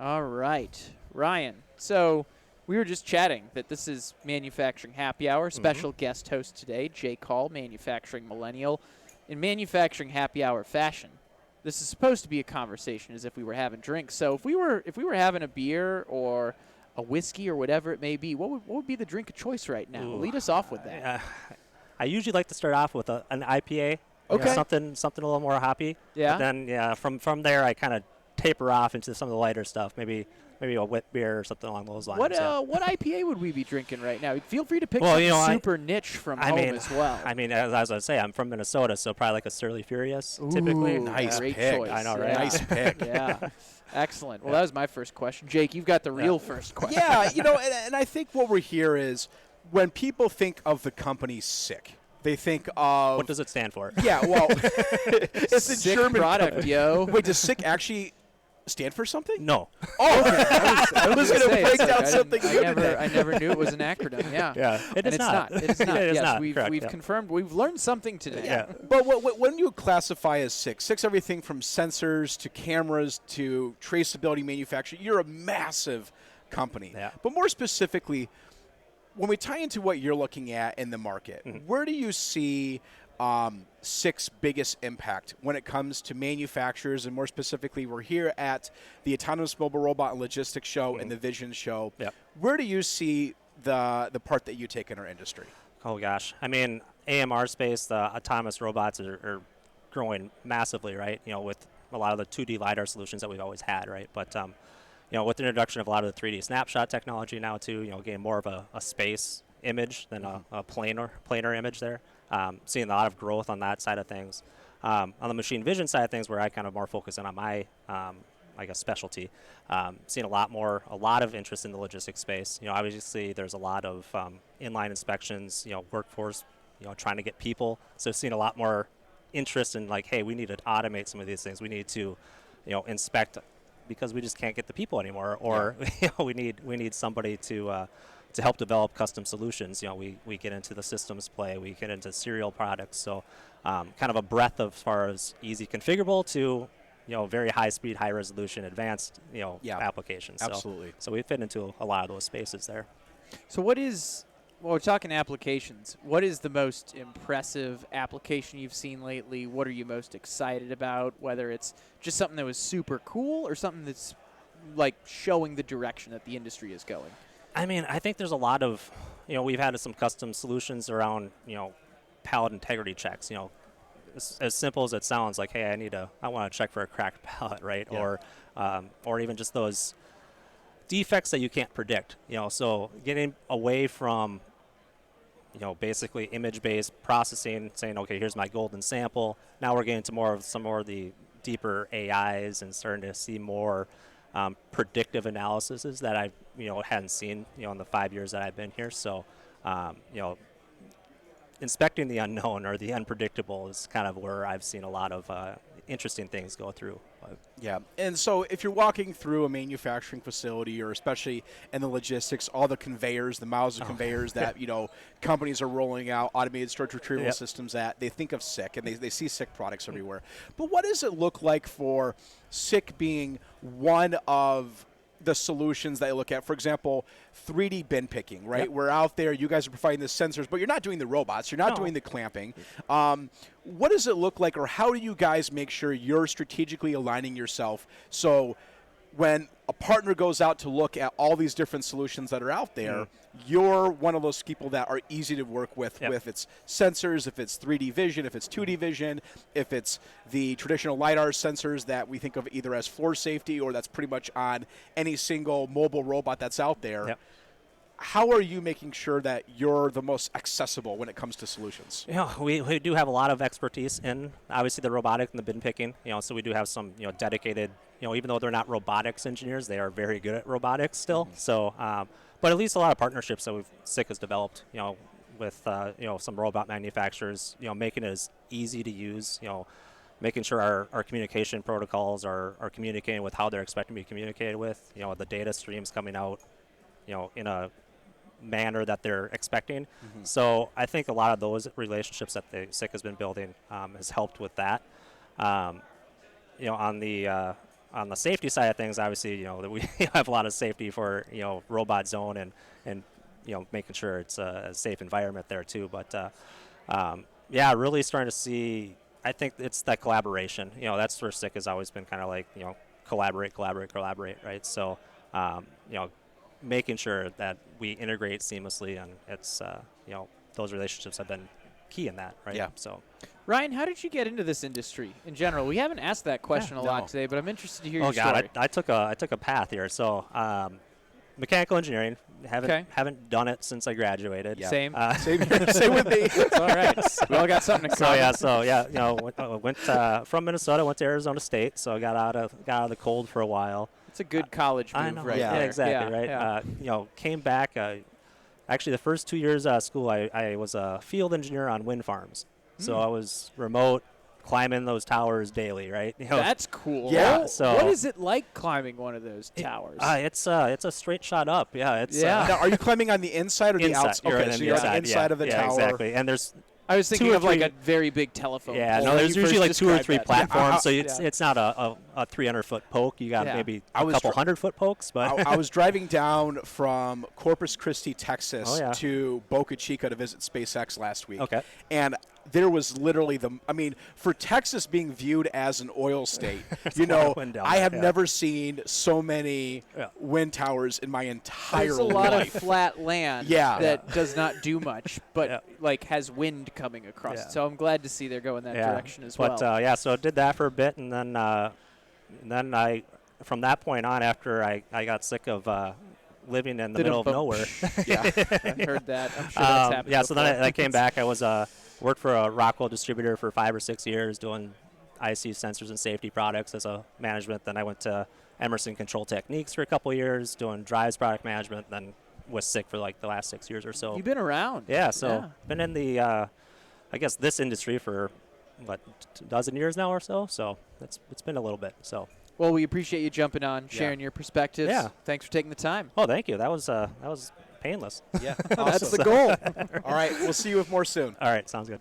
All right, Ryan. So we were just chatting that this is Manufacturing Happy Hour. Special guest host today, Jake Hall, Manufacturing Millennial. In Manufacturing Happy Hour fashion, this is supposed to be a conversation as if we were having drinks. So if we were having a beer or a whiskey or whatever it may be, what would be the drink of choice right now? Ooh, Lead us off with that. I usually like to start off with an IPA. Okay. Something a little more hoppy. Yeah. But then from there I kind of taper off into some of the lighter stuff. Maybe a wit beer or something along those lines. What IPA would we be drinking right now? Feel free to pick something super niche from home as well. I mean, as I say, I'm from Minnesota, so probably like a Surly Furious typically. Nice Great pick. choice. I know, right? Yeah. Nice pick. Yeah. Excellent. Well, that was my first question. Jake, you've got the real first question. Yeah, and I think what we're here is when people think of the company SICK, they think of... What does it stand for? Yeah, well, it's a Sick German product, yo. Wait, does SICK actually stand for something? No. Oh, okay. I was going to break down something new today. I never knew it was an acronym. Yeah. Yeah. It is not. It is not. It is yes, not. we've Correct, confirmed. We've learned something today. Yeah. But when you classify as SICK, SICK's everything from sensors to cameras to traceability manufacturing. You're a massive company. Yeah. But more specifically, when we tie into what you're looking at in the market, where do you see SICK's biggest impact when it comes to manufacturers, and more specifically, we're here at the Autonomous Mobile Robot and Logistics Show and the Vision Show. Yep. Where do you see the part that you take in our industry? Oh, gosh. I mean, AMR space, the autonomous robots are growing massively, right? With a lot of the 2D LiDAR solutions that we've always had, right? But, with the introduction of a lot of the 3D snapshot technology now, too, getting more of a space image than a planar image there. Seeing a lot of growth on that side of things. On the machine vision side of things, where I kind of more focus on my, specialty, seeing a lot of interest in the logistics space. Obviously there's a lot of inline inspections, workforce, trying to get people. So seeing a lot more interest in like, hey, we need to automate some of these things. We need to, inspect because we just can't get the people anymore, or we need somebody to help develop custom solutions. We get into the systems play, we get into serial products. So kind of a breadth of as far as easy configurable to, very high speed, high resolution, advanced, applications. Absolutely. So we fit into a lot of those spaces there. So we're talking applications. What is the most impressive application you've seen lately? What are you most excited about? Whether it's just something that was super cool or something that's like showing the direction that the industry is going. I mean, I think there's a lot of, we've had some custom solutions around, pallet integrity checks, as simple as it sounds, like, hey, I want to check for a cracked pallet, right? Yeah. Or even just those defects that you can't predict, so getting away from, basically image-based processing, saying, okay, here's my golden sample. Now we're getting to some more of the deeper AIs and starting to see more predictive analyses that I hadn't seen in the 5 years that I've been here. So inspecting the unknown or the unpredictable is kind of where I've seen a lot of interesting things go through. Yeah, and so if you're walking through a manufacturing facility, or especially in the logistics, all the conveyors, the miles of conveyors that companies are rolling out automated storage retrieval systems at, they think of SICK, and they see SICK products everywhere. But what does it look like for SICK being one of the solutions that you look at? For example, 3D bin picking, right? Yep. We're out there, you guys are providing the sensors, but you're not doing the robots, you're not doing the clamping. What does it look like, or how do you guys make sure you're strategically aligning yourself so when a partner goes out to look at all these different solutions that are out there, you're one of those people that are easy to work with, if it's sensors, if it's 3D vision, if it's 2D vision, if it's the traditional LiDAR sensors that we think of either as floor safety or that's pretty much on any single mobile robot that's out there. Yep. How are you making sure that you're the most accessible when it comes to solutions? We do have a lot of expertise in, obviously, the robotic and the bin picking. So we do have some, dedicated, even though they're not robotics engineers, they are very good at robotics still. So, but at least a lot of partnerships that SICK has developed, with, some robot manufacturers, making it as easy to use, making sure our communication protocols are communicating with how they're expecting to be communicated with, the data streams coming out, in a manner that they're expecting. So I think a lot of those relationships that the SICK has been building has helped with that. On the on the safety side of things, obviously, that we have a lot of safety for, robot zone and making sure it's a safe environment there too. But yeah, really starting to see. I think it's that collaboration. That's where SICK has always been kind of like, collaborate, right? So, making sure that we integrate seamlessly, and it's, those relationships have been key in that, right? Yeah. So, Ryan, how did you get into this industry in general? We haven't asked that question a lot today, but I'm interested to hear your story. I took a path here. So, mechanical engineering. Haven't done it since I graduated. Yeah. Same. Same with me. It's all right. We all got something in common. Went from Minnesota, went to Arizona State. So I got out of the cold for a while. It's a good college move, I know. right? Yeah. there. Exactly. Right. Yeah. Came back. Actually, the first 2 years out of school, I was a field engineer on wind farms. So I was remote, climbing those towers daily, right? That's cool. Yeah. So what is it like climbing one of those towers? It's a straight shot up. Yeah. Now, are you climbing on the inside or the inside. outside? Okay, so you're on the inside of the yeah, tower. exactly. And there's I was thinking two or of like three- a very big telephone yeah, pole no, when there's you usually like first 2 or described 3 that. platforms, so Yeah. it's not a 300-foot poke. You got Yeah. maybe I a was couple dri- 100-foot pokes, but I was driving down from Corpus Christi, Texas, Oh, yeah. to Boca Chica to visit SpaceX last week. Okay. And there was literally for Texas being viewed as an oil state, a lot of wind down I there, have yeah. never seen so many Yeah. wind towers in my entire There's a lot life. of flat land Yeah. that does not do much, but Yeah. like has wind coming across Yeah. it. So I'm glad to see they're going that direction as well. But so I did that for a bit, and then I, from that point on, after I got sick of living in the middle of nowhere. Yeah. I heard that. I'm sure that's happened. Yeah, so then before. I came back. I was worked for a Rockwell distributor for 5 or 6 years doing IC sensors and safety products as a management. Then I went to Emerson Control Techniques for a couple of years doing drives product management. Then was sick for like the last 6 years or so. You've been around. Yeah, so Yeah. been in the I guess this industry for what, a dozen years now or so. So it's been a little bit. So Well, we appreciate you jumping on, sharing your perspectives. Yeah. Thanks for taking the time. oh, thank you. That was painless. Yeah. That's Awesome. the goal. All right. We'll see you with more soon. All right, sounds good.